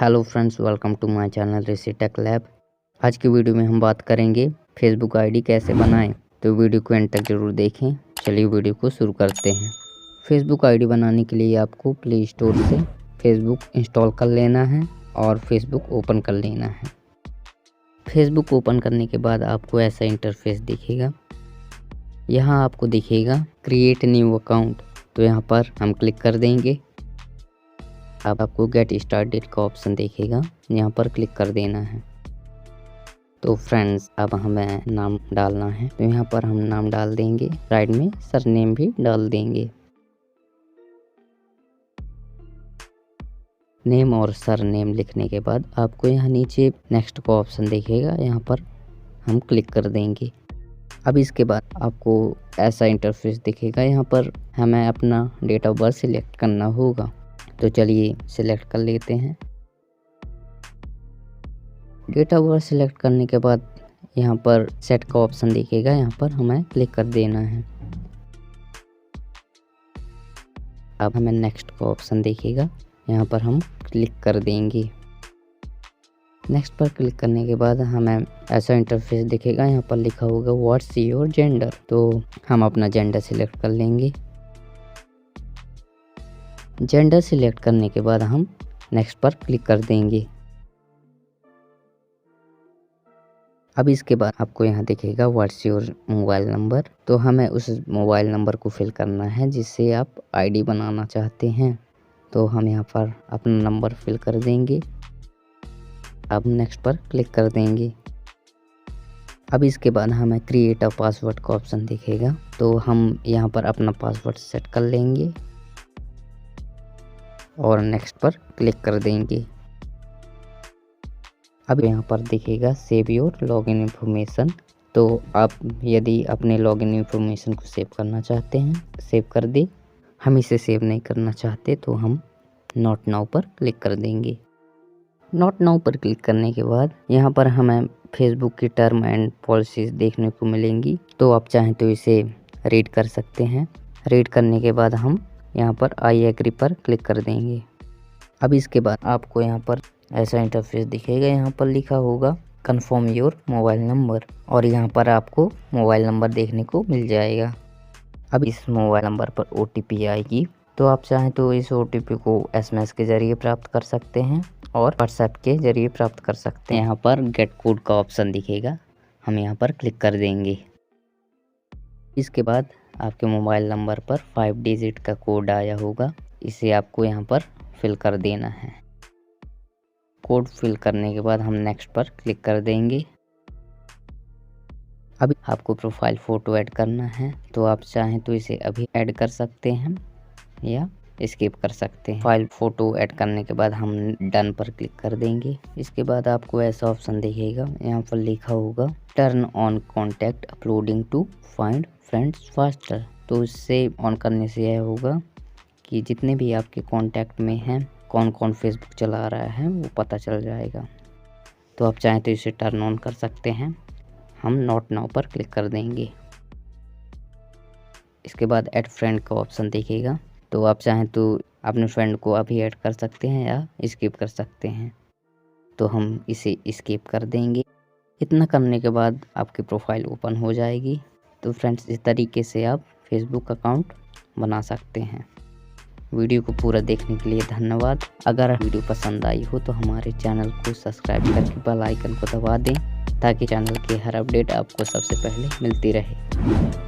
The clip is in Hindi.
Hello friends, welcome to my channel Rishi tech lab. आज की वीडियो में हम बात करेंगे फेसबुक आईडी कैसे बनाएं। तो वीडियो को एंड तक जरूर देखें। चलिए वीडियो को शुरू करते हैं। फेसबुक आईडी बनाने के लिए आपको प्ले स्टोर से फेसबुक इंस्टॉल कर लेना है और फेसबुक ओपन कर लेना है। फेसबुक ओपन करने के बाद आपको ऐसा इंटरफेस दिखेगा। यहाँ आपको दिखेगा क्रिएट न्यू अकाउंट, तो यहाँ पर हम क्लिक कर देंगे। अब आपको गेट स्टार्टेड का ऑप्शन दिखेगा, यहाँ पर क्लिक कर देना है। तो फ्रेंड्स, अब हमें नाम डालना है, तो यहाँ पर हम नाम डाल देंगे। साइड में सरनेम भी डाल देंगे। नेम और सरनेम लिखने के बाद आपको यहाँ नीचे नेक्स्ट का ऑप्शन दिखेगा, यहाँ पर हम क्लिक कर देंगे। अब इसके बाद आपको ऐसा इंटरफेस दिखेगा। यहाँ पर हमें अपना डेट ऑफ बर्थ सिलेक्ट करना होगा, तो चलिए सिलेक्ट कर लेते हैं। डेट ऑफ बर्थ सिलेक्ट करने के बाद यहाँ पर सेट का ऑप्शन दिखेगा, यहाँ पर हमें क्लिक कर देना है। अब हमें नेक्स्ट का ऑप्शन दिखेगा, यहाँ पर हम क्लिक कर देंगे। नेक्स्ट पर क्लिक करने के बाद हमें ऐसा इंटरफेस दिखेगा, यहाँ पर लिखा होगा व्हाट्स योर जेंडर, तो हम अपना जेंडर सिलेक्ट कर लेंगे। जेंडर सिलेक्ट करने के बाद हम नेक्स्ट पर क्लिक कर देंगे। अब इसके बाद आपको यहाँ दिखेगा व्हाट्स योर मोबाइल नंबर, तो हमें उस मोबाइल नंबर को फिल करना है जिससे आप आईडी बनाना चाहते हैं। तो हम यहाँ पर अपना नंबर फिल कर देंगे। अब नेक्स्ट पर क्लिक कर देंगे। अब इसके बाद हमें क्रिएट अ पासवर्ड का ऑप्शन दिखेगा, तो हम यहाँ पर अपना पासवर्ड सेट कर लेंगे और नेक्स्ट पर क्लिक कर देंगे। अब यहाँ पर दिखेगा सेव योर लॉगिन इन्फॉर्मेशन, तो आप यदि अपने लॉगिन इन्फॉर्मेशन को सेव करना चाहते हैं सेव कर दे। हम इसे सेव नहीं करना चाहते तो हम नॉट नाउ पर क्लिक कर देंगे। नॉट नाउ पर क्लिक करने के बाद यहाँ पर हमें फेसबुक की टर्म एंड पॉलिसीज देखने को मिलेंगी, तो आप चाहें तो इसे रीड कर सकते हैं। रीड करने के बाद हम यहाँ पर आई एग्री पर क्लिक कर देंगे। अब इसके बाद आपको यहाँ पर ऐसा इंटरफेस दिखेगा, यहाँ पर लिखा होगा कन्फर्म योर मोबाइल नंबर, और यहाँ पर आपको मोबाइल नंबर देखने को मिल जाएगा। अब इस मोबाइल नंबर पर OTP आएगी, तो आप चाहें तो इस OTP को SMS के ज़रिए प्राप्त कर सकते हैं और WhatsApp के ज़रिए प्राप्त कर सकते हैं। यहाँ पर गेट कोड का ऑप्शन दिखेगा, हम यहाँ पर क्लिक कर देंगे। इसके बाद आपके मोबाइल नंबर पर 5 डिजिट का कोड आया होगा, इसे आपको यहाँ पर फिल कर देना है। कोड फिल करने के बाद हम नेक्स्ट पर क्लिक कर देंगे। अभी आपको प्रोफाइल फ़ोटो ऐड करना है, तो आप चाहें तो इसे अभी ऐड कर सकते हैं या स्किप कर सकते हैं। फाइल फ़ोटो ऐड करने के बाद हम डन पर क्लिक कर देंगे। इसके बाद आपको ऐसा ऑप्शन दिखेगा, यहाँ पर लिखा होगा turn on contact uploading to find friends faster, तो इससे ऑन करने से यह होगा कि जितने भी आपके कॉन्टैक्ट में हैं कौन कौन फेसबुक चला रहा है वो पता चल जाएगा। तो आप चाहें तो इसे टर्न ऑन कर सकते हैं। हम नॉट नाउ पर क्लिक कर देंगे। इसके बाद ऐड फ्रेंड का ऑप्शन दिखेगा, तो आप चाहें तो अपने फ्रेंड को अभी ऐड कर सकते हैं या स्किप कर सकते हैं, तो हम इसे स्किप कर देंगे। इतना करने के बाद आपकी प्रोफाइल ओपन हो जाएगी। तो फ्रेंड्स, इस तरीके से आप फेसबुक अकाउंट बना सकते हैं। वीडियो को पूरा देखने के लिए धन्यवाद। अगर वीडियो पसंद आई हो तो हमारे चैनल को सब्सक्राइब करके बेल आइकन को दबा दें, ताकि चैनल की हर अपडेट आपको सबसे पहले मिलती रहे।